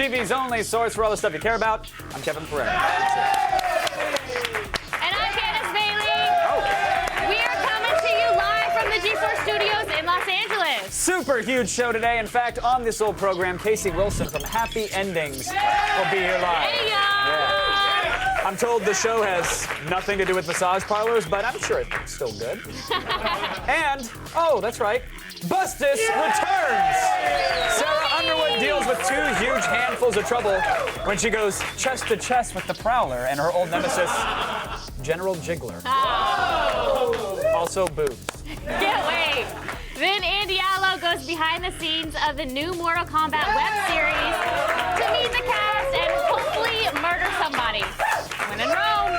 TV's only source for all the stuff you care about. I'm Kevin Pereira. And I'm Candace Bailey. We are coming to you live from the G4 Studios in Los Angeles. Super huge show today. In fact, on this old program, Casey Wilson from Happy Endings will be here live. Hey, y'all. Yeah. I'm told the show has nothing to do with massage parlors, but I'm sure it's still good. And, oh, that's right, Bustus returns. Sarah Underwood deals with two huge handfuls of trouble when she goes chest to chest with the Prowler and her old nemesis, General Jiggler. Also boobs. Can't wait. Then Andy Allo goes behind the scenes of the new Mortal Kombat web series to meet the cast and hopefully murder somebody. When in Rome.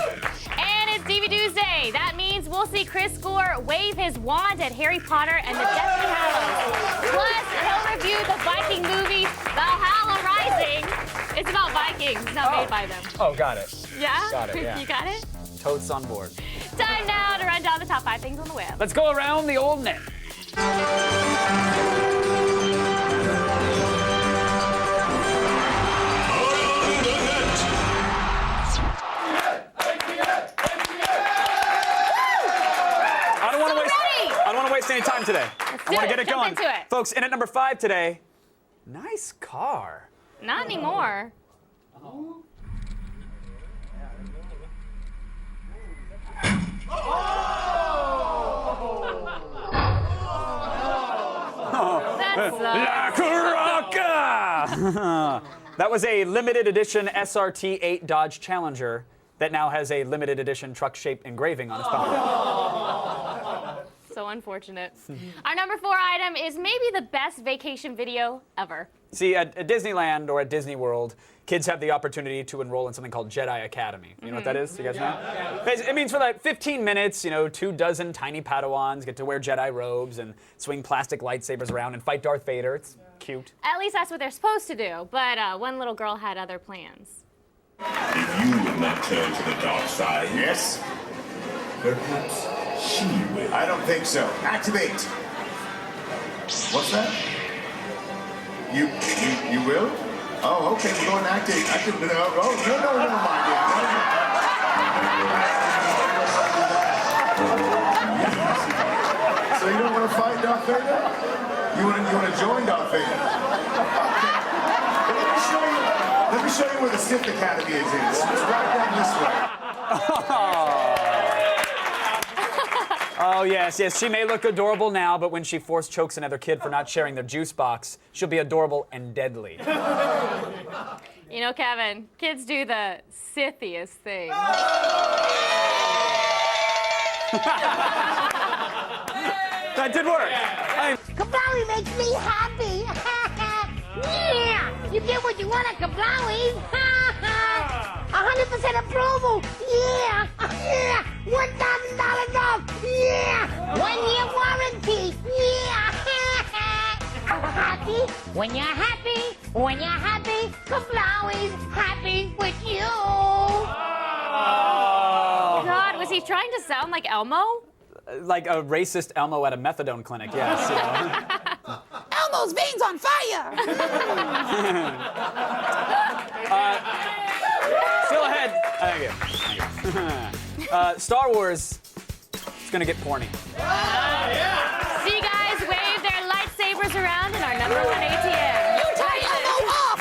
And it's DVD Day. That means we'll see Chris Gore wave his wand at Harry Potter and the Deathly Hallows. Plus, he'll review the Viking movie Valhalla Rising. It's about Vikings, not made by them. Oh, got it. Yeah? Got it, yeah. You got it? Totes on board. Time now to run down the top 5 things on the web. Let's go around the old net. I don't want to waste any time today. I want to get it going. Into it. Folks, in at number 5 today, nice car. Not anymore. La Caraca! That was a limited edition SRT-8 Dodge Challenger that now has a limited edition truck-shaped engraving on its bumper. So unfortunate. Our number 4 item is maybe the best vacation video ever. See, at Disneyland or at Disney World, kids have the opportunity to enroll in something called Jedi Academy. You know what that is? You guys know? It means for like 15 minutes, 24 tiny Padawans get to wear Jedi robes and swing plastic lightsabers around and fight Darth Vader. It's cute. At least that's what they're supposed to do, but one little girl had other plans. If you will not turn to the dark side, yes, perhaps she will. I don't think so. Activate. What's that? You will? Oh, okay. We're going to activate. No, never mind. So you don't want to fight Darth Vader? You want to join Darth Vader? Okay. Let me show you where the Sith Academy is. It's right down this way. Oh, yes. She may look adorable now, but when she force chokes another kid for not sharing their juice box, she'll be adorable and deadly. You know, Kevin, kids do the Sithiest thing. That did work. Kablawi makes me happy. Yeah! You get what you want at Kablawi. 100% approval. Yeah! Yeah! $1,000 off. Yeah! 1-year warranty. Yeah! Happy? When you're happy, Kablawi's happy with you. God, was he trying to sound like Elmo? Like a racist Elmo at a methadone clinic, yes. Elmo's veins on fire. Still ahead. Thank you. Star Wars is going to get porny. See guys wave their lightsabers around in our number 1 ATM. You tie Elmo off.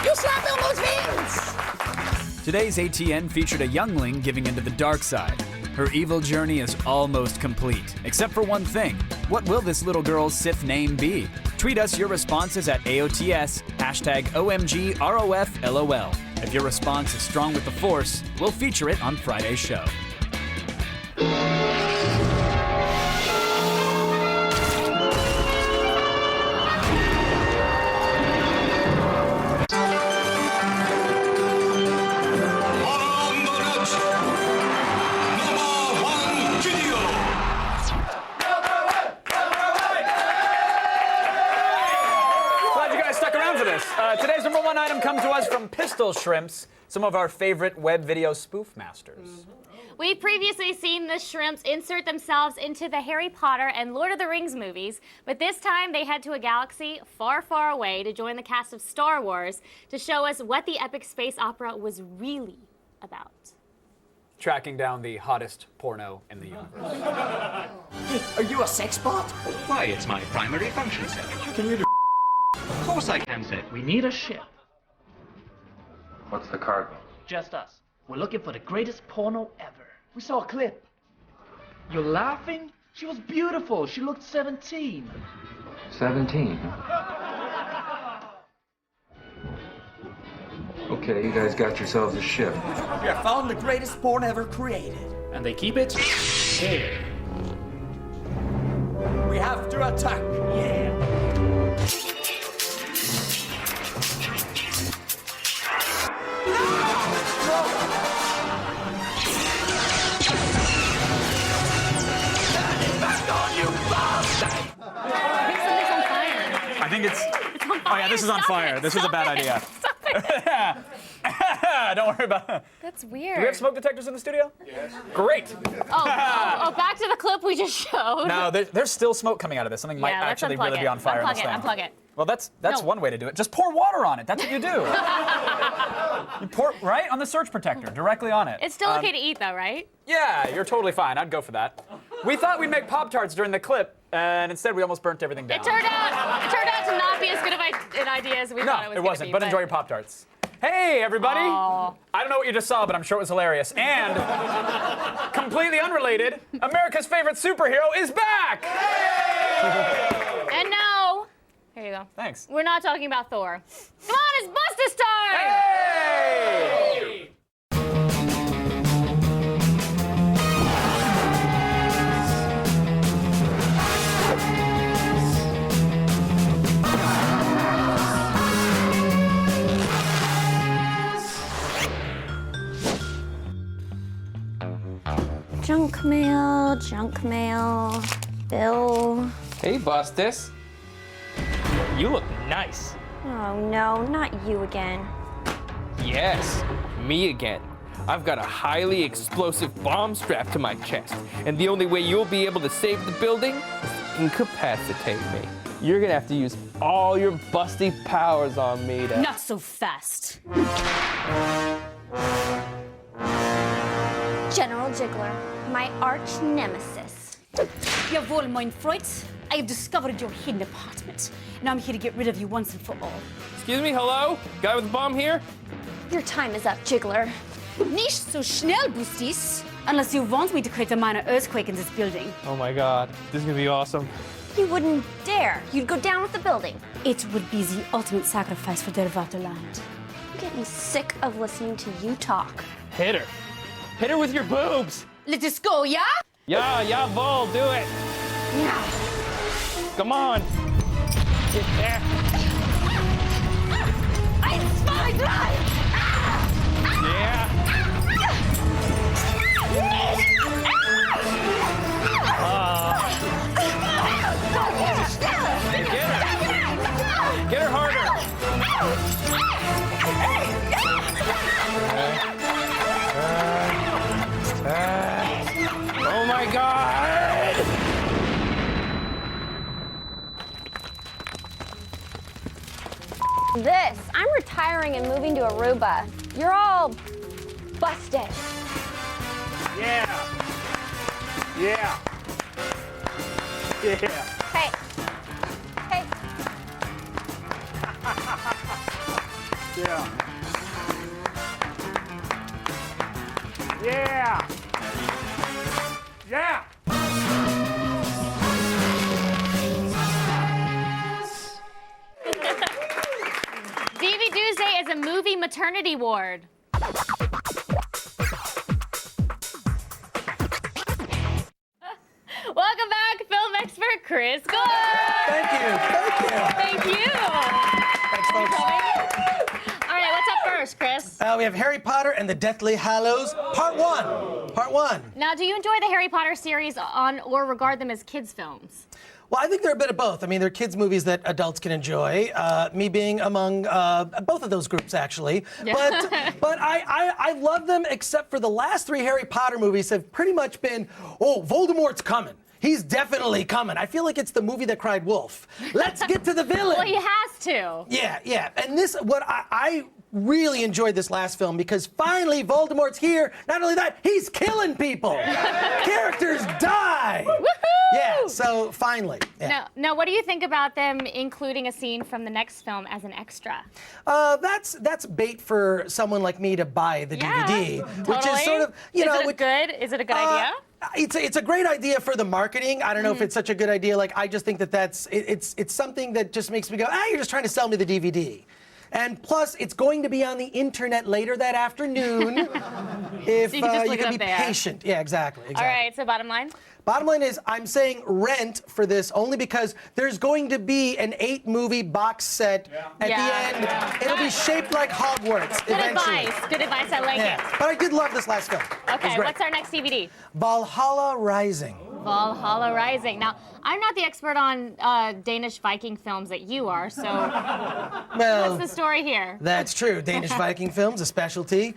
You slap Elmo's veins. Today's ATN featured a youngling giving into the dark side. Her evil journey is almost complete, except for one thing. What will this little girl's Sith name be? Tweet us your responses at AOTS, #OMGROFLOL. If your response is strong with the Force, we'll feature it on Friday's show. Today's number 1 item comes to us from Pistol Shrimps, some of our favorite web video spoof masters. We've previously seen the shrimps insert themselves into the Harry Potter and Lord of the Rings movies, but this time they head to a galaxy far, far away to join the cast of Star Wars to show us what the epic space opera was really about. Tracking down the hottest porno in the universe. Are you a sex bot? Why, it's my primary function, sir. Can you do? Of course I can, sir. We need a ship. What's the cargo? Just us. We're looking for the greatest porno ever. We saw a clip. You're laughing? She was beautiful. She looked 17. 17. Okay, you guys got yourselves a ship. We have found the greatest porn ever created. And they keep it here. We have to attack. Yeah. I think it's. Oh yeah, this is on fire. This is a bad idea. Don't worry about it. That's weird. Do we have smoke detectors in the studio? Yes. Great. Oh, back to the clip we just showed. No, there's still smoke coming out of this. Something might actually really be on fire in this thing. Unplug it. Well, that's one way to do it. Just pour water on it. That's what you do. You pour right on the surge protector, directly on it. It's still okay to eat, though, right? Yeah, you're totally fine. I'd go for that. We thought we'd make Pop-Tarts during the clip, and instead we almost burnt everything down. It turned out to not be as good of an idea as we thought it was. No, it wasn't. But enjoy your Pop-Tarts. Hey, everybody! Aww. I don't know what you just saw, but I'm sure it was hilarious. And completely unrelated, America's favorite superhero is back! And no, here you go. Thanks. We're not talking about Thor. Come on, it's Bustus time! Hey! Junk mail, Bill. Hey, Bustus. You look nice. Oh no, not you again. Yes, me again. I've got a highly explosive bomb strapped to my chest, and the only way you'll be able to save the building is to incapacitate me. You're gonna have to use all your busty powers on me to... Not so fast. General Jiggler, my arch nemesis. Jawohl, mein Freund. I have discovered your hidden apartment, and I'm here to get rid of you once and for all. Excuse me, hello? Guy with the bomb here? Your time is up, Jiggler. Nicht so schnell, Bustis. Unless you want me to create a minor earthquake in this building. Oh my god, this is gonna be awesome. You wouldn't dare. You'd go down with the building. It would be the ultimate sacrifice for their Vaterland. I'm getting sick of listening to you talk. Hit her. Hit her with your boobs. Let us go, yeah? Yeah, jawohl, do it. Yeah. Come on. Get there. It's my drive! Yeah. Get her harder. Oh my God! This. I'm retiring and moving to Aruba. You're all busted. Yeah. Yeah. Yeah. Hey. Hey. Yeah. Yeah. Yeah. DV Tuesday is a movie maternity ward. Welcome back, film expert Chris Gore. Thank you. Thank you. Thank you. Thanks, folks. All right, what's up first, Chris? We have Harry Potter and the Deathly Hallows, Part 1. Part 1. Now, do you enjoy the Harry Potter series or regard them as kids' films? Well, I think they're a bit of both. I mean, they're kids' movies that adults can enjoy. Me being among both of those groups, actually. Yeah. But I love them, except for the last 3 Harry Potter movies have pretty much been, oh, Voldemort's coming. He's definitely coming. I feel like it's the movie that cried wolf. Let's get to the villain. Well, he has to. Yeah. And this, what I really enjoyed this last film because finally Voldemort's here. Not only that, he's killing people. Characters die. Woohoo! Yeah, so finally. Yeah. Now, what do you think about them including a scene from the next film as an extra? That's bait for someone like me to buy the DVD, which is sort of, Is it a good idea? It's a great idea for the marketing. I don't know if it's such a good idea. Like, I just think that it's something that just makes me go, you're just trying to sell me the DVD. And plus, it's going to be on the internet later that afternoon if So you can just look you it can up be there. patient. Yeah, exactly. All right, so bottom line? Bottom line is, I'm saying rent for this only because there's going to be an 8-movie box set at the end. Yeah. It'll be shaped like Hogwarts Good eventually. advice. Good advice. I like it. But I did love this last film. It was Okay, great. what's our next DVD? Valhalla Rising. Valhalla Rising. Now, I'm not the expert on Danish Viking films that you are, so Well, what's the story here? That's true. Danish Viking films, a specialty.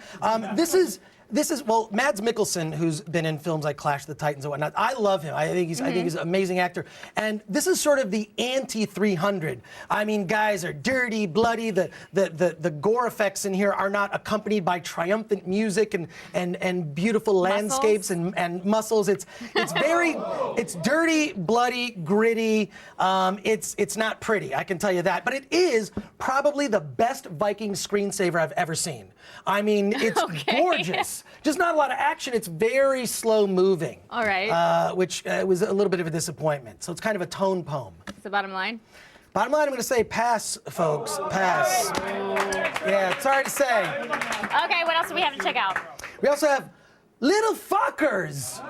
This is well, Mads Mikkelsen, who's been in films like Clash of the Titans and whatnot. I love him. I think he's an amazing actor. And this is sort of the anti-300. I mean, guys are dirty, bloody. The gore effects in here are not accompanied by triumphant music and beautiful landscapes and muscles. It's dirty, bloody, gritty. It's not pretty, I can tell you that. But it is probably the best Viking screensaver I've ever seen. I mean, it's gorgeous. Just not a lot of action. It's very slow moving. All right. Which was a little bit of a disappointment. So it's kind of a tone poem. So bottom line? Bottom line, I'm going to say pass, folks. Pass. Yeah, it's hard to say. Okay, what else do we have to check out? We also have Little Fuckers.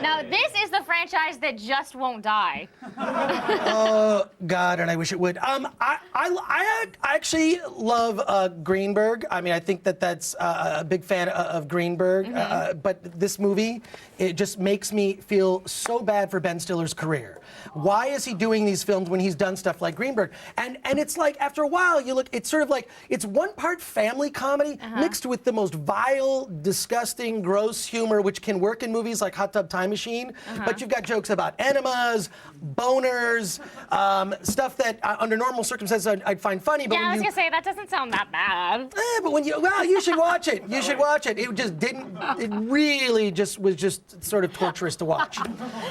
Now, this is the franchise that just won't die. Oh, God, and I wish it would. I actually love Greenberg. I mean, I think that's a big fan of Greenberg. But this movie, it just makes me feel so bad for Ben Stiller's career. Why is he doing these films when he's done stuff like Greenberg? And it's like, after a while, you look, it's sort of like, it's one part family comedy mixed with the most vile, disgusting, gross humor, which can work in movies like Hot Tub Time Machine. But you've got jokes about enemas, boners, stuff that under normal circumstances I'd find funny. But Yeah, I was going to say, that doesn't sound that bad. but when you should watch it. You should watch it. It just didn't, it really just was just sort of torturous to watch.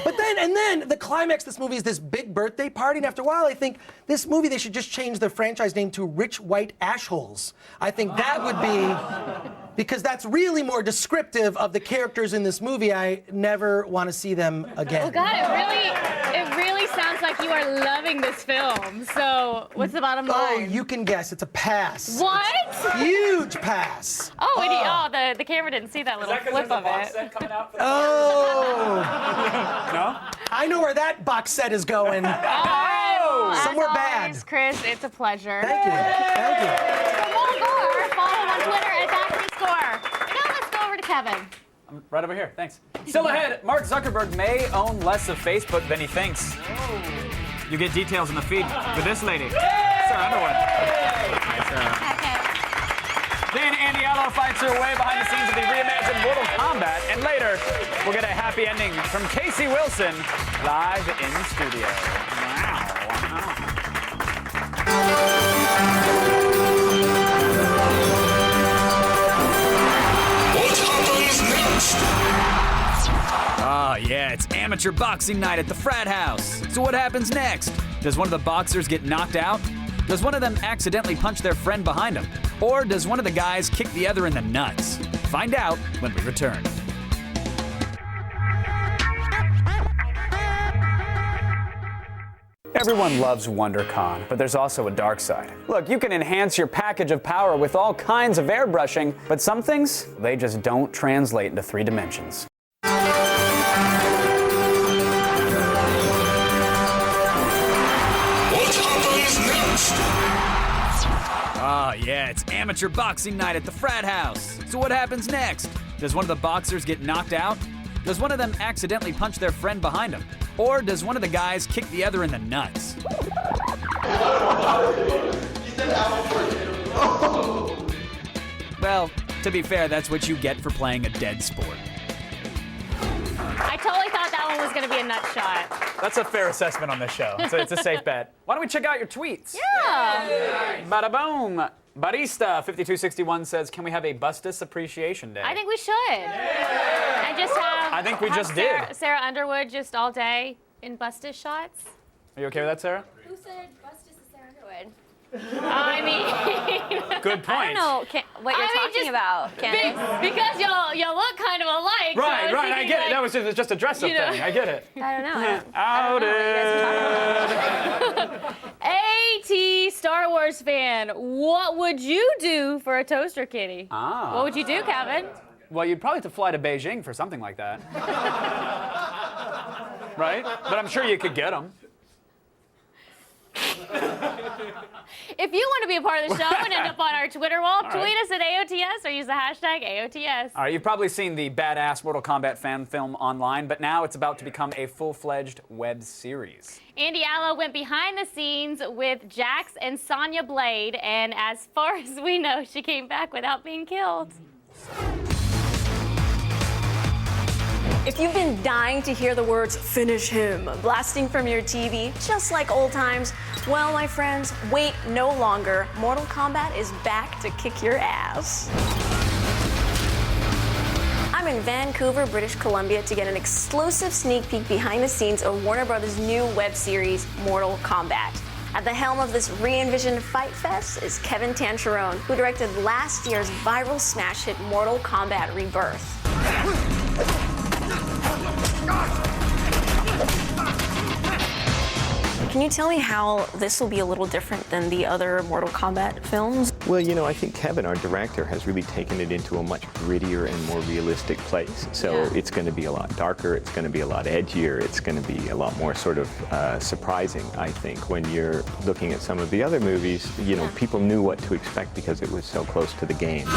But then the climax of this movie is this big birthday party, and after a while I think this movie, they should just change the franchise name to Rich White Ashholes. I think that would be, because that's really more descriptive of the characters in this movie. I never want to see them again. Oh God, it really sounds like you are loving this film. So what's the bottom line? Oh, you can guess. It's a pass. What? It's a huge pass. The camera didn't see that little flip of it. Oh. No? I know where that box set is going. Somewhere As always, Chris, it's a pleasure. Thank you. Thank you. For more gore, follow him on Twitter at @FactoryScore. Now let's go over to Kevin. I'm right over here, thanks. Still ahead, Mark Zuckerberg may own less of Facebook than he thinks. You get details in the feed with this lady, Sarah Underwood. Hi, Sarah. Then Andy Allo fights her way behind the scenes of the reimagined Mortal Kombat, and later we'll get a happy ending from Casey Wilson live in studio. What happens next? Oh, yeah, it's amateur boxing night at the frat house. So what happens next? Does one of the boxers get knocked out? Does one of them accidentally punch their friend behind them? Or does one of the guys kick the other in the nuts? Find out when we return. Everyone loves WonderCon, but there's also a dark side. Look, you can enhance your package of power with all kinds of airbrushing, but some things, they just don't translate into 3 dimensions. Oh, yeah, it's amateur boxing night at the frat house. So what happens next? Does one of the boxers get knocked out? Does one of them accidentally punch their friend behind them? Or does one of the guys kick the other in the nuts? Well, to be fair, that's what you get for playing a dead sport. I totally thought that one was going to be a nut shot. That's a fair assessment on this show. It's a safe bet. Why don't we check out your tweets? Yeah. Bada boom. Barista5261 says, can we have a Bustus Appreciation Day? I think we should. And just have. I think we have just Sarah, did. Sarah Underwood just all day in Bustus shots. Are you okay with that, Sarah? Who said Bustus is Sarah Underwood? I mean. Good point. I don't know what you're talking about, Candace. Because y'all look kind of alike. Right, so right, I get it. That was just a dress-up you know. thing. I get it. I don't know. AT Star Wars fan, what would you do for a toaster kitty? Ah. What would you do, Kevin? Well, you'd probably have to fly to Beijing for something like that. Right? But I'm sure you could get them. If you want to be a part of the show and end up on our Twitter wall, tweet us at AOTS or use the hashtag AOTS. All right, you've probably seen the badass Mortal Kombat fan film online, but now it's about to become a full-fledged web series. Andy Allo went behind the scenes with Jax and Sonya Blade, and as far as we know, she came back without being killed. If you've been dying to hear the words "finish him" blasting from your TV, just like old times, well, my friends, wait no longer. Mortal Kombat is back to kick your ass. I'm in Vancouver, British Columbia to get an exclusive sneak peek behind the scenes of Warner Brothers' new web series, Mortal Kombat. At the helm of this re-envisioned fight fest is Kevin Tancherone, who directed last year's viral smash hit Mortal Kombat Rebirth. Can you tell me how this will be a little different than the other Mortal Kombat films? Well, you know, I think Kevin, our director, has really taken it into a much grittier and more realistic place. So it's going to be a lot darker, it's going to be a lot edgier, it's going to be a lot more sort of surprising, I think. When you're looking at some of the other movies, you know, people knew what to expect because it was so close to the game.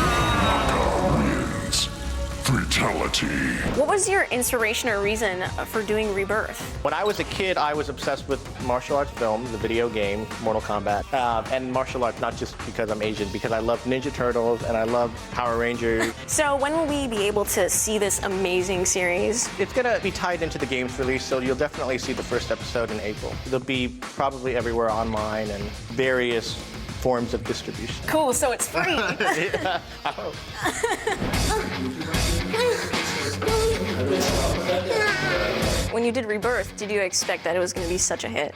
Fatality. What was your inspiration or reason for doing Rebirth? When I was a kid, I was obsessed with martial arts films, the video game, Mortal Kombat, and martial arts, not just because I'm Asian, because I love Ninja Turtles and I love Power Rangers. So when will we be able to see this amazing series? It's going to be tied into the game's release, so you'll definitely see the first episode in April. It'll be probably everywhere online and various forms of distribution. Cool, so it's free. Yeah, I hope. When you did Rebirth, did you expect that it was going to be such a hit?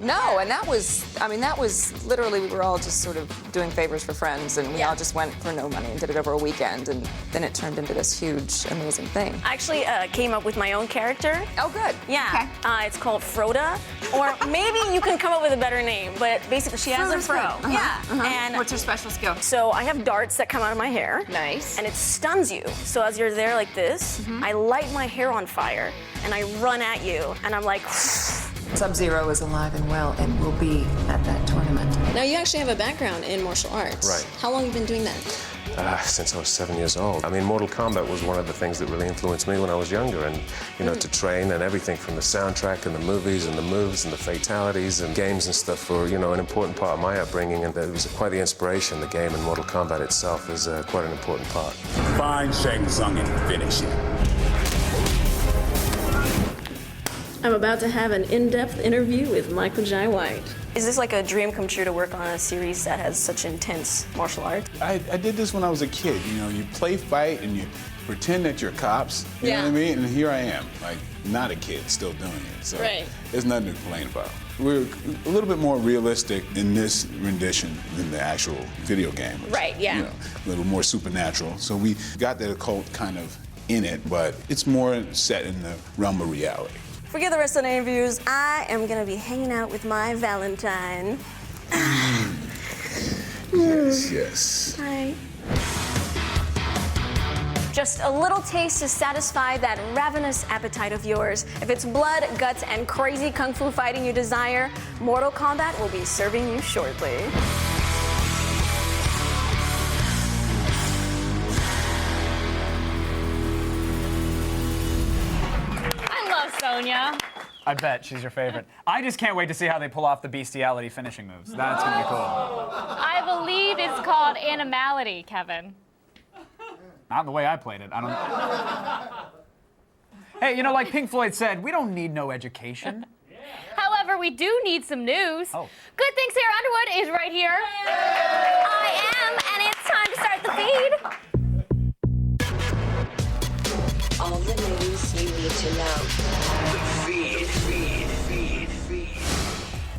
No, and that was literally, we were all just sort of doing favors for friends, and we all just went for no money and did it over a weekend, and then it turned into this huge, amazing thing. I actually came up with my own character. Oh, good. Yeah. Okay. It's called Froda, or maybe you can come up with a better name, but basically she has a fro. Yeah. And what's her special skill? So I have darts that come out of my hair. Nice. And it stuns you. So as you're there like this, I light my hair on fire, and I run at you, and I'm like... Sub-Zero is alive and well and will be at that tournament. Now, you actually have a background in martial arts. Right. How long have you been doing that? Since I was 7 years old. I mean, Mortal Kombat was one of the things that really influenced me when I was younger, and, you know, to train and everything from the soundtrack and the movies and the moves and the fatalities and games and stuff were, you know, an important part of my upbringing, and it was quite the inspiration. The game and Mortal Kombat itself is quite an important part. Find Shang Tsung and finish him. I'm about to have an in-depth interview with Michael Jai White. Is this like a dream come true to work on a series that has such intense martial arts? I did this when I was a kid. You know, you play fight and you pretend that you're cops. You know what I mean? And here I am, like, not a kid, still doing it. So there's nothing to complain about. We're a little bit more realistic in this rendition than the actual video game. Which, you know, a little more supernatural. So we got that occult kind of in it, but it's more set in the realm of reality. Forget the rest of the interviews. I am gonna be hanging out with my Valentine. Yes. Hi. Just a little taste to satisfy that ravenous appetite of yours. If it's blood, guts, and crazy kung fu fighting you desire, Mortal Kombat will be serving you shortly. Sonya. I bet she's your favorite. I just can't wait to see how they pull off the bestiality finishing moves. That's gonna be cool. I believe it's called animality, Kevin. Not the way I played it. I don't. Hey, you know, like Pink Floyd said, we don't need no education. However, we do need some news. Oh. Good thing Sarah Underwood is right here. I am, and it's time to start the feed. All the news you need to know.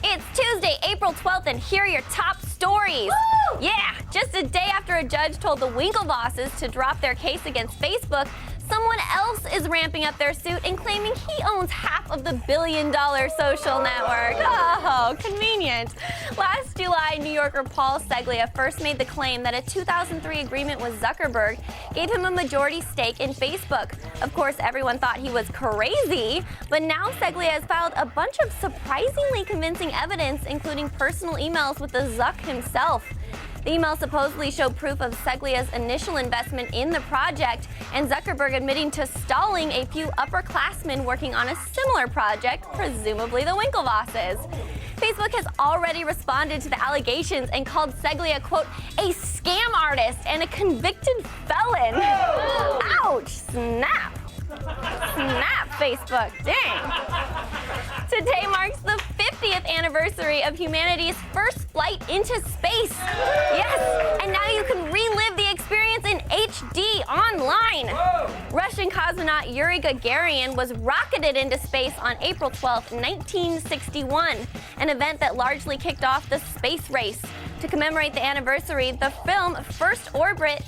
It's Tuesday, April 12th, and here are your top stories. Woo! Yeah, just a day after a judge told the Winklevosses to drop their case against Facebook, someone else is ramping up their suit and claiming he owns half of the billion-dollar social network. Oh, convenient. Last July, New Yorker Paul Seglia first made the claim that a 2003 agreement with Zuckerberg gave him a majority stake in Facebook. Of course, everyone thought he was crazy, but now Seglia has filed a bunch of surprisingly convincing evidence, including personal emails with the Zuck himself. The emails supposedly show proof of Seglia's initial investment in the project, and Zuckerberg admitting to stalling a few upperclassmen working on a similar project, presumably the Winklevosses. Facebook has already responded to the allegations and called Seglia, quote, a scam artist and a convicted felon. Ouch! Snap! Snap, Facebook. Dang. Today marks the 50th anniversary of humanity's first flight into space. Yes, and now you can relive the experience in HD online. Whoa. Russian cosmonaut Yuri Gagarin was rocketed into space on April 12, 1961, an event that largely kicked off the space race. To commemorate the anniversary, the film First Orbit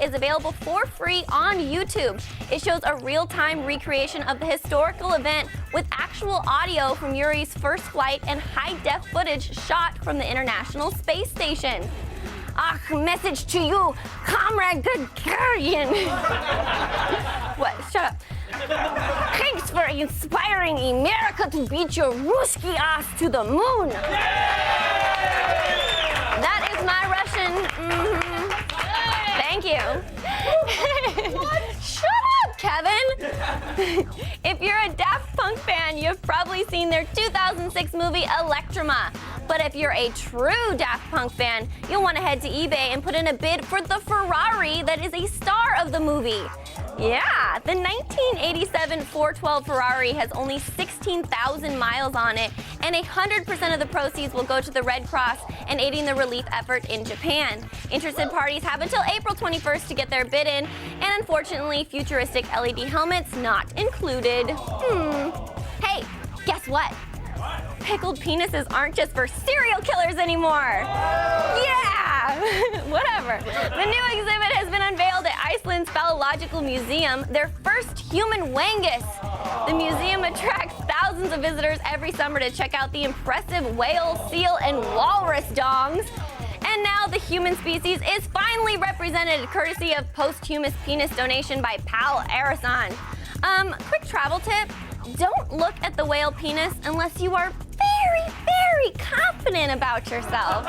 is available for free on YouTube. It shows a real-time recreation of the historical event with actual audio from Yuri's first flight and high-def footage shot from the International Space Station. Message to you, Comrade Gagarin. What? Shut up. Thanks for inspiring America to beat your Ruski ass to the moon. That is my Russian. Thank you. Shut up, Kevin. If you're a Daft Punk fan, you've probably seen their 2006 movie Electroma. But if you're a true Daft Punk fan, you'll want to head to eBay and put in a bid for the Ferrari that is a star of the movie. Yeah, the 1987 412 Ferrari has only 16,000 miles on it, and 100% of the proceeds will go to the Red Cross and aiding the relief effort in Japan. Interested parties have until April 21st to get their bid in, and unfortunately, futuristic LED helmets not included. Hey, guess what? Pickled penises aren't just for serial killers anymore. Yeah! Whatever. The new exhibit has been unveiled at Iceland's Phallological Museum, their first human wangus. The museum attracts thousands of visitors every summer to check out the impressive whale, seal, and walrus dongs. And now the human species is finally represented, courtesy of posthumous penis donation by Pal Arasan. Quick travel tip. Don't look at the whale penis unless you are very, very confident about yourself.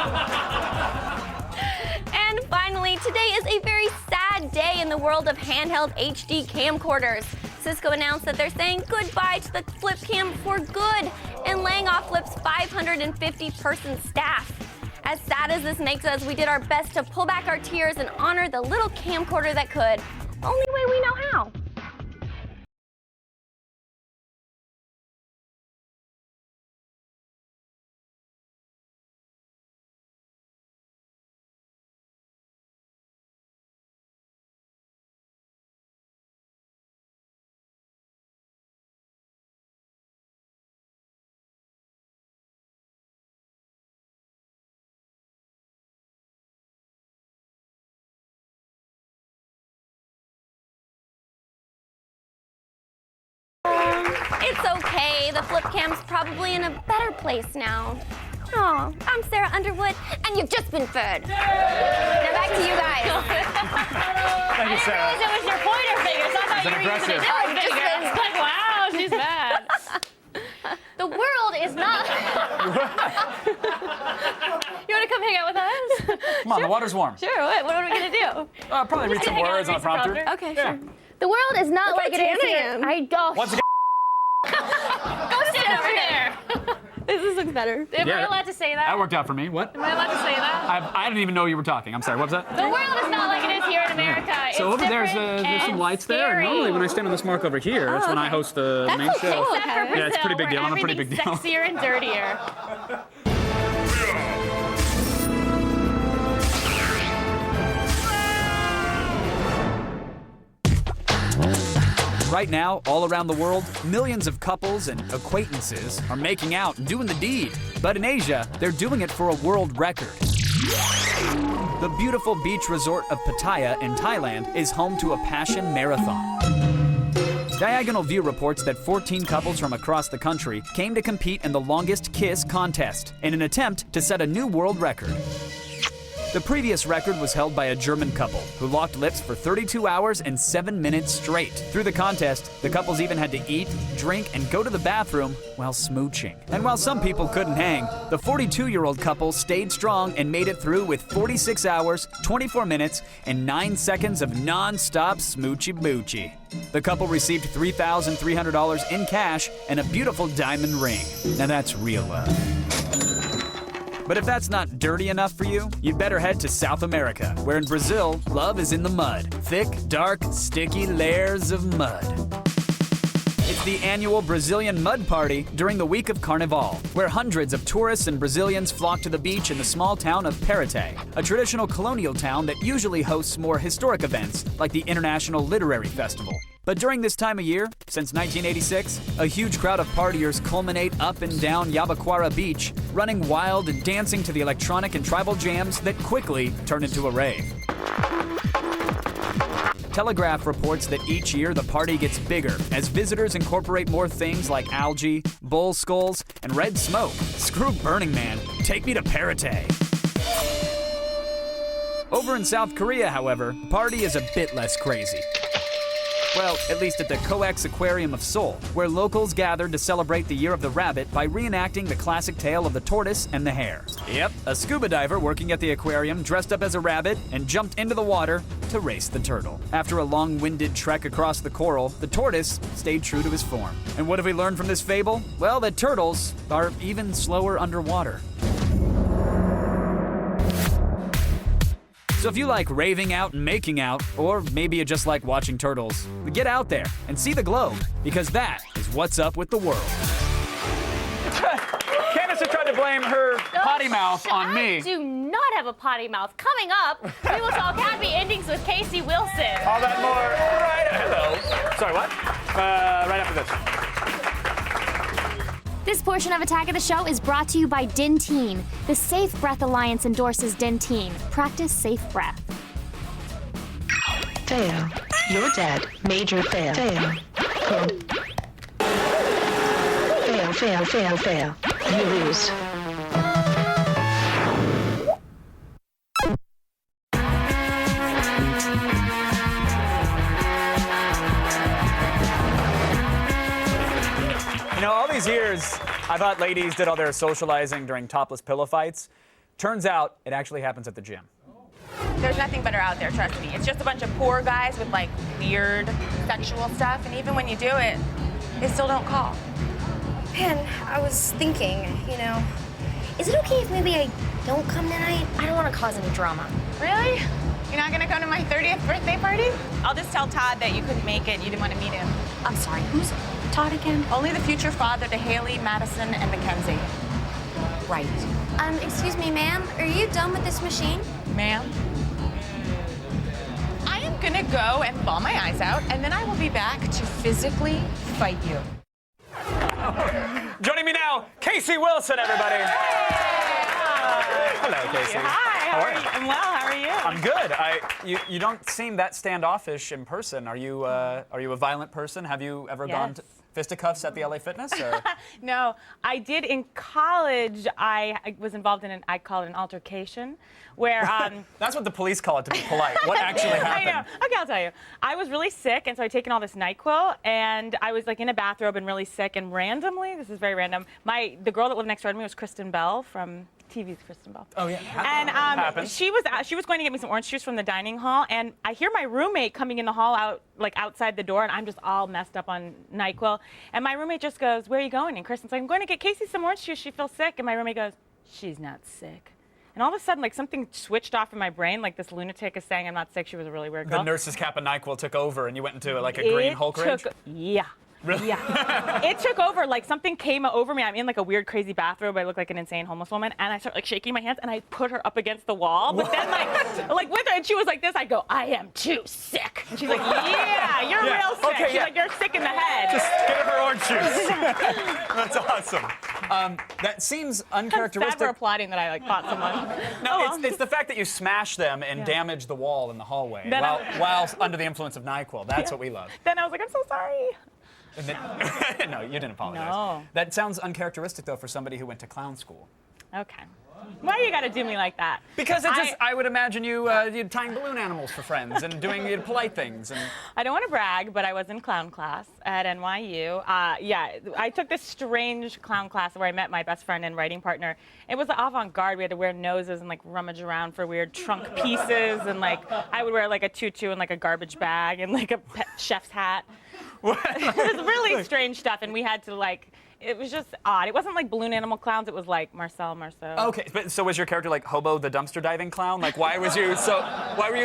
And finally, today is a very sad day in the world of handheld HD camcorders. Cisco announced that they're saying goodbye to the Flip Cam for good and laying off Flip's 550-person staff. As sad as this makes us, we did our best to pull back our tears and honor the little camcorder that could. The only way we know how. It's okay. The Flip Cam's probably in a better place now. Oh, I'm Sarah Underwood, and you've just been fed. Now back to you guys. Thank you, Sarah. I didn't realize it was your pointer finger, so I thought you were using a different finger. I was like, wow, she's bad. The world is not... You want to come hang out with us? Come on, the water's warm. Sure, what are we going to do? Probably read some words on the prompter. Okay, sure. The world is not like it is here. Once again. Go sit right over there. This looks better. Am I allowed to say that? That worked out for me. What? Am I allowed to say that? I didn't even know you were talking. I'm sorry. What was that? The world is not like it is here in America. So It's over there's different some and lights there. scary. Normally when I stand on this mark over here, that's when I host the main show. Except for Brazil, Yeah, it's a pretty big deal. where I'm a pretty big deal. everything's sexier and dirtier. Right now, all around the world, millions of couples and acquaintances are making out and doing the deed. But in Asia, they're doing it for a world record. The beautiful beach resort of Pattaya in Thailand is home to a passion marathon. Diagonal View reports that 14 couples from across the country came to compete in the longest kiss contest in an attempt to set a new world record. The previous record was held by a German couple who locked lips for 32 hours and 7 minutes straight. Through the contest, the couples even had to eat, drink, and go to the bathroom while smooching. And while some people couldn't hang, the 42-year-old couple stayed strong and made it through with 46 hours, 24 minutes, and 9 seconds of non-stop smoochy-boochy. The couple received $3,300 in cash and a beautiful diamond ring. Now that's real love. But if that's not dirty enough for you, you'd better head to South America, where in Brazil, love is in the mud. Thick, dark, sticky layers of mud. It's the annual Brazilian mud party during the week of Carnival, where hundreds of tourists and Brazilians flock to the beach in the small town of Paratê, a traditional colonial town that usually hosts more historic events, like the International Literary Festival. But during this time of year, since 1986, a huge crowd of partiers culminate up and down Yabaquara Beach, running wild and dancing to the electronic and tribal jams that quickly turn into a rave. Telegraph reports that each year the party gets bigger as visitors incorporate more things like algae, bull skulls, and red smoke. Screw Burning Man, take me to Paratê. Over in South Korea, however, the party is a bit less crazy. Well, at least at the Coex Aquarium of Seoul, where locals gathered to celebrate the Year of the Rabbit by reenacting the classic tale of the tortoise and the hare. Yep, a scuba diver working at the aquarium dressed up as a rabbit and jumped into the water to race the turtle. After a long-winded trek across the coral, the tortoise stayed true to his form. And what have we learned from this fable? Well, that turtles are even slower underwater. So if you like raving out and making out, or maybe you just like watching turtles, get out there and see the globe, because that is what's up with the world. Candace has tried to blame her potty mouth on me. I do not have a potty mouth. Coming up, we will talk happy endings with Casey Wilson. All that more right. Hello. Sorry, what? Right after this. This portion of Attack of the Show is brought to you by Dentyne. The Safe Breath Alliance endorses Dentyne. Practice safe breath. Fail. You're dead. Major fail. Fail. Fail, fail, fail, fail. You lose. You know, all these years, I thought ladies did all their socializing during topless pillow fights. Turns out, it actually happens at the gym. There's nothing better out there, trust me. It's just a bunch of poor guys with, like, weird sexual stuff, and even when you do it, they still don't call. Man, I was thinking, you know, is it okay if maybe I don't come tonight? I don't want to cause any drama. Really? You're not gonna come to my 30th birthday party? I'll just tell Todd that you couldn't make it and you didn't want to meet him. I'm sorry, who's Todd again? Only the future father to Haley, Madison, and Mackenzie. Right. Excuse me, ma'am, are you done with this machine? Ma'am? I am gonna go and bawl my eyes out, and then I will be back to physically fight you. Joining me now, Casey Wilson, everybody. Hello, Casey. Hi, How are you? I'm well, how are you? I'm good. You don't seem that standoffish in person. Are you a violent person? Have you ever gone to fisticuffs at the LA Fitness? Or? No, I did in college. I was involved in I call it an altercation, where That's what the police call it, to be polite. What actually happened? I know. Okay, I'll tell you. I was really sick, and so I'd taken all this NyQuil, and I was like in a bathrobe and really sick, and randomly, this is very random, the girl that lived next door to me was Kristen Bell from TV's Kristen Bell. Oh, yeah. And Happens. she was going to get me some orange juice from the dining hall, and I hear my roommate coming in the hall outside the door, and I'm just all messed up on NyQuil. And my roommate just goes, "Where are you going?" And Kristen's like, "I'm going to get Casey some orange juice. She feels sick." And my roommate goes, "She's not sick." And all of a sudden, like, something switched off in my brain. Like, this lunatic is saying I'm not sick. She was a really weird girl. The nurse's cap of NyQuil took over, and you went into like a green Hulk rage? Yeah. Really? Yeah. It took over. Like, something came over me. I'm in like a weird, crazy bathrobe. I look like an insane homeless woman. And I start like shaking my hands, and I put her up against the wall. But then like with her, and she was like this. I go, "I am too sick." And she's like, "Yeah, you're real sick." Okay, she's yeah. like, "You're sick in the head." Just get her orange juice. That's awesome. That seems uncharacteristic. Sad we're applauding that I like fought someone. No, it's the fact that you smash them and damage the wall in the hallway Then while under the influence of NyQuil. That's what we love. Then I was like, "I'm so sorry." And then, no, you didn't apologize. No. That sounds uncharacteristic, though, for somebody who went to clown school. Okay. Why you gotta do me like that? Because I would imagine you tying balloon animals for friends and doing polite things. And I don't want to brag, but I was in clown class at NYU. Yeah, I took this strange clown class where I met my best friend and writing partner. It was avant-garde. We had to wear noses and like rummage around for weird trunk pieces, and like I would wear like a tutu and like a garbage bag and like a chef's hat. It was really strange stuff, and we had to like. It was just odd. It wasn't like balloon animal clowns. It was like Marcel Marceau. Okay, but so was your character like Hobo the dumpster diving clown? Like why were you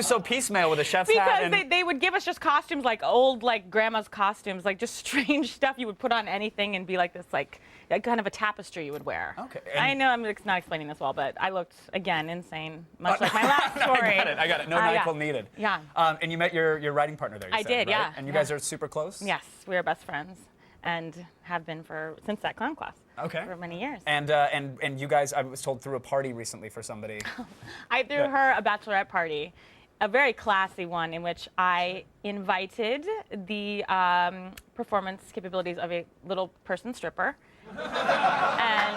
so piecemeal with a chef's hat? Because they would give us just costumes like old like grandma's costumes, like just strange stuff you would put on anything and be like this like kind of a tapestry you would wear. Okay. I know I'm not explaining this well, but I looked again insane, much like my last story. I got it. No NyQuil needed. Yeah. And you met your writing partner there. You I said, did. right? Yeah. And you guys are super close. Yes, we are best friends. And have been since that clown class. Okay. For many years. And you guys, I was told, threw a party recently for somebody. I threw her a bachelorette party, a very classy one in which I invited the performance capabilities of a little person stripper. And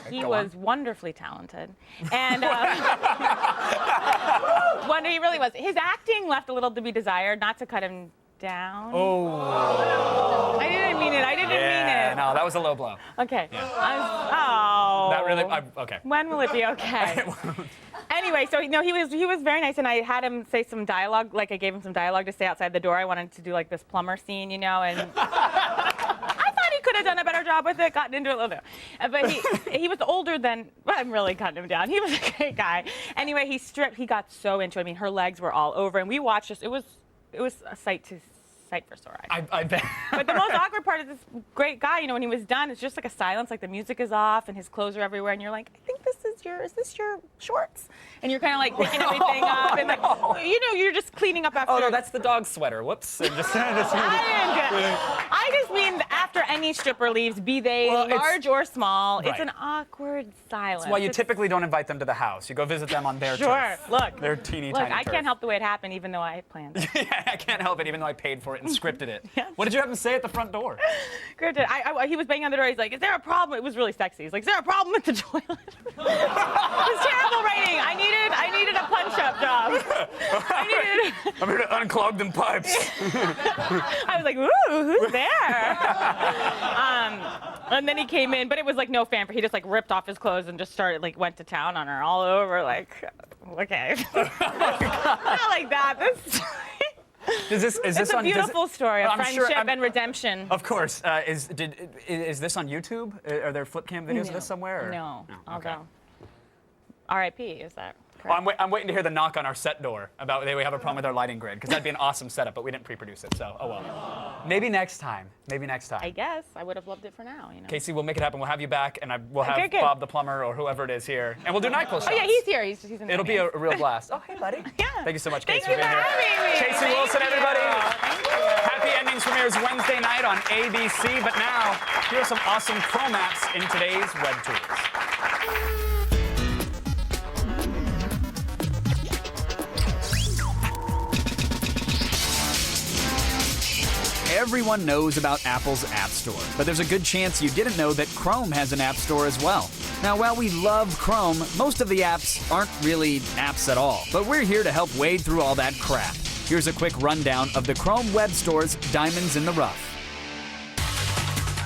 he was wonderfully talented. And he really was. His acting left a little to be desired, not to cut him down. Oh. I didn't mean it. No, that was a low blow. Okay. Yeah. That really. Okay. When will it be okay? Anyway, so he was very nice, and I had him say some dialogue. Like I gave him some dialogue to say outside the door. I wanted to do like this plumber scene, and I thought he could have done a better job with it. Gotten into it a little bit, but he was older than. Well, I'm really cutting him down. He was a great guy. Anyway, he stripped. He got so into it. I mean, her legs were all over, and we watched this. It was a sight for sore eyes. I bet. But the most awkward part is this great guy, when he was done, it's just like a silence, like the music is off and his clothes are everywhere, and you're like, I think is this your shorts? And you're kind of like picking everything up, and like, you're just cleaning up after. Oh no, that's the dog sweater. Whoops. And I just mean after any stripper leaves, be they large or small, it's an awkward silence. That's why you typically don't invite them to the house. You go visit them on their turf. Look. They're teeny Look, tiny I turf. can't help the way it happened, even though I planned it. Yeah, I can't help it, even though I paid for it and scripted it. Yes. What did you have him say at the front door? Scripted. He was banging on the door. He's like, "Is there a problem?" It was really sexy. He's like, "Is there a problem with the toilet?" It was terrible writing. I needed a punch-up job. I'm here to unclog them pipes. I was like, "Ooh, who's there?" And then he came in, but it was like no fanfare. He just like ripped off his clothes and just started went to town on her all over. Like, okay, not like that. Is this it's a beautiful story of friendship and redemption. Of course. Is this on YouTube? Are there flip cam videos of this somewhere? Or? No. Okay. R.I.P. Is that correct? Well, I'm waiting to hear the knock on our set door about we have a problem with our lighting grid, because that'd be an awesome setup, but we didn't pre-produce it, so oh well. Maybe next time. I guess. I would have loved it for now. Casey, we'll make it happen. We'll have you back, and we'll have Bob the plumber or whoever it is here, and we'll do NyQuil shots. Oh yeah, he's here. He's in It'll be a real blast. Oh, hey, buddy. Yeah. Thank you so much, Casey, for being here. Casey Wilson, everybody. Happy Endings premieres Wednesday night on ABC, but now, here are some awesome Chrome apps in today's Web Tools. Everyone knows about Apple's App Store, but there's a good chance you didn't know that Chrome has an App Store as well. Now, while we love Chrome, most of the apps aren't really apps at all, but we're here to help wade through all that crap. Here's a quick rundown of the Chrome Web Store's diamonds in the rough.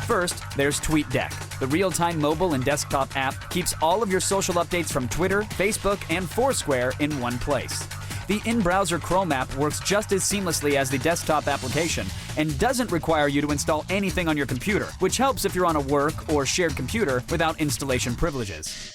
First, there's TweetDeck. The real-time mobile and desktop app keeps all of your social updates from Twitter, Facebook, and Foursquare in one place. The in-browser Chrome app works just as seamlessly as the desktop application and doesn't require you to install anything on your computer, which helps if you're on a work or shared computer without installation privileges.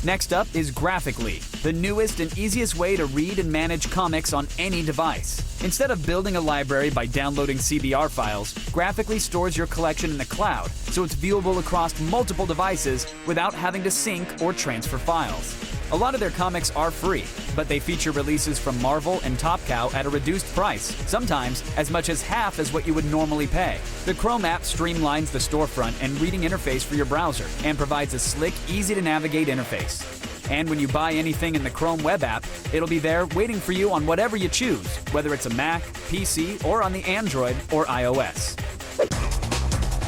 Next up is Graphically, the newest and easiest way to read and manage comics on any device. Instead of building a library by downloading CBR files, Graphically stores your collection in the cloud, so it's viewable across multiple devices without having to sync or transfer files. A lot of their comics are free, but they feature releases from Marvel and Top Cow at a reduced price, sometimes as much as half as what you would normally pay. The Chrome app streamlines the storefront and reading interface for your browser and provides a slick, easy-to-navigate interface. And when you buy anything in the Chrome web app, it'll be there waiting for you on whatever you choose, whether it's a Mac, PC, or on the Android or iOS.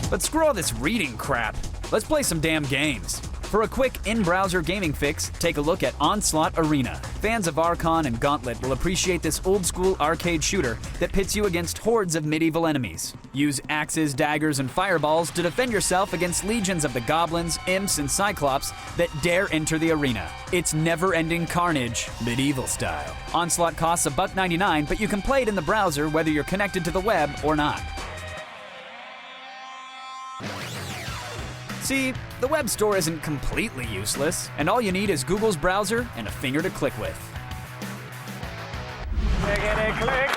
But screw all this reading crap. Let's play some damn games. For a quick in-browser gaming fix, take a look at Onslaught Arena. Fans of Archon and Gauntlet will appreciate this old-school arcade shooter that pits you against hordes of medieval enemies. Use axes, daggers, and fireballs to defend yourself against legions of the goblins, imps, and cyclops that dare enter the arena. It's never-ending carnage, medieval style. Onslaught costs $1.99, but you can play it in the browser whether you're connected to the web or not. See, the web store isn't completely useless, and all you need is Google's browser and a finger to click with. Click.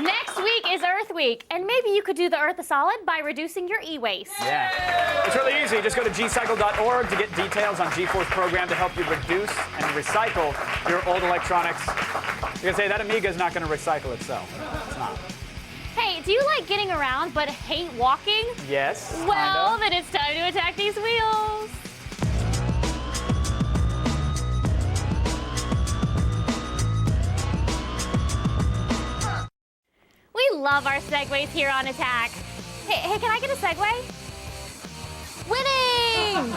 Next week is Earth Week, and maybe you could do the Earth a solid by reducing your e-waste. Yeah. It's really easy. Just go to gcycle.org to get details on G4's program to help you reduce and recycle your old electronics. You're gonna say that Amiga's not gonna recycle itself. It's not. Hey, do you like getting around but hate walking? Yes. Well, then it's time to attack these wheels. We love our segues here on Attack. Hey, can I get a segue? Winning!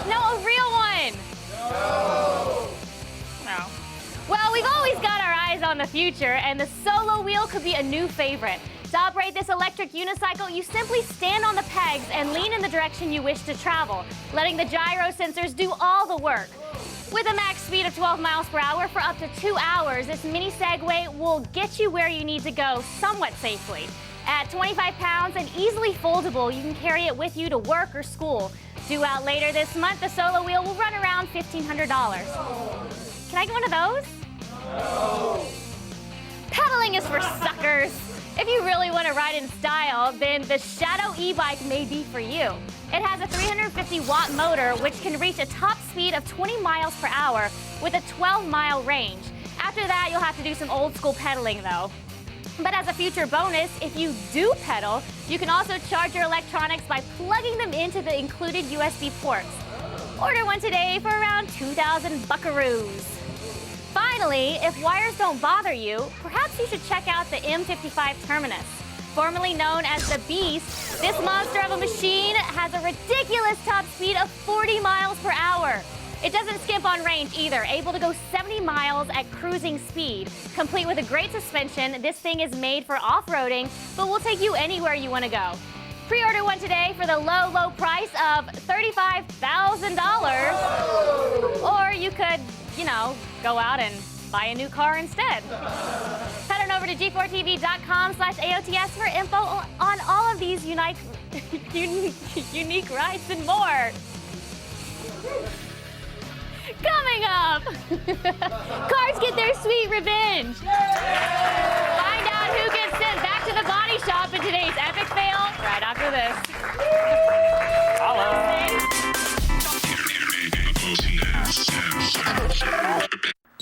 No, a real one. No. Well, we've always got our eyes on the future, and the solo wheel could be a new favorite. To operate this electric unicycle, you simply stand on the pegs and lean in the direction you wish to travel, letting the gyro sensors do all the work. With a max speed of 12 miles per hour for up to 2 hours, this mini Segway will get you where you need to go somewhat safely. At 25 pounds and easily foldable, you can carry it with you to work or school. Due out later this month, the solo wheel will run around $1,500. Can I get one of those? No. Pedaling is for suckers. If you really want to ride in style, then the Shadow e-bike may be for you. It has a 350-watt motor, which can reach a top speed of 20 miles per hour with a 12-mile range. After that, you'll have to do some old-school pedaling, though. But as a future bonus, if you do pedal, you can also charge your electronics by plugging them into the included USB ports. Order one today for around 2,000 buckaroos. Finally, if wires don't bother you, perhaps you should check out the M55 Terminus. Formerly known as the Beast, this monster of a machine has a ridiculous top speed of 40 miles per hour. It doesn't skimp on range either, able to go 70 miles at cruising speed. Complete with a great suspension, this thing is made for off-roading, but will take you anywhere you want to go. Pre-order one today for the low, low price of $35,000. Or you could, go out and buy a new car instead. Head on over to g4tv.com/AOTS for info on all of these unique rides and more. Coming up, cars get their sweet revenge. Find out who gets sent back to the body shop in today's epic fail right after this.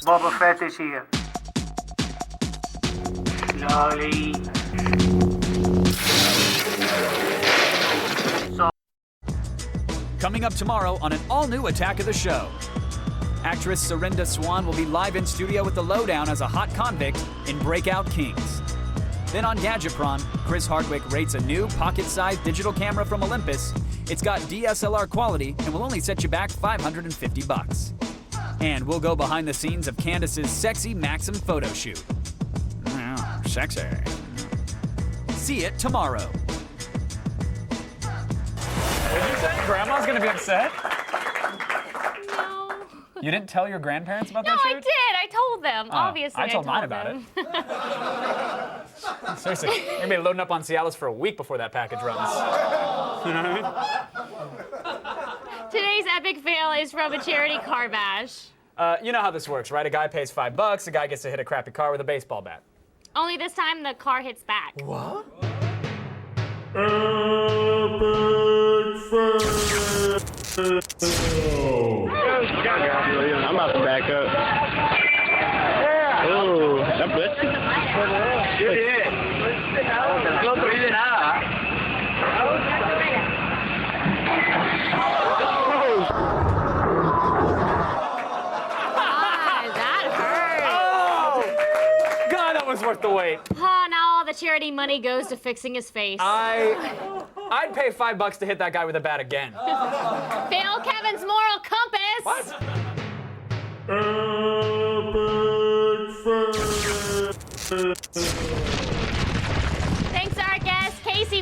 Boba Fett is here. Lolly. Coming up tomorrow on an all-new Attack of the Show. Actress Serinda Swan will be live in studio with the lowdown as a hot convict in Breakout Kings. Then on Gadgetron, Chris Hardwick rates a new pocket-sized digital camera from Olympus. It's got DSLR quality and will only set you back $550. And we'll go behind the scenes of Candace's sexy Maxim photo shoot. Sexy. See it tomorrow. Grandma's gonna be upset. No. You didn't tell your grandparents about No, that I shoot? did. I told them. Oh, Obviously, I told mine about them. Seriously, you're gonna be loading up on Cialis for a week before that package runs. You know what I mean? Today's epic fail is from a charity car bash. You know how this works, right? A guy pays $5, a guy gets to hit a crappy car with a baseball bat. Only this time the car hits back. What? I'm about to back up. Oh, that's good. That hurt. Oh! God, that was worth the wait. Now all the charity money goes to fixing his face. I'd pay $5 to hit that guy with a bat again. Fail Kevin's moral compass. What? Thanks to our guest, Casey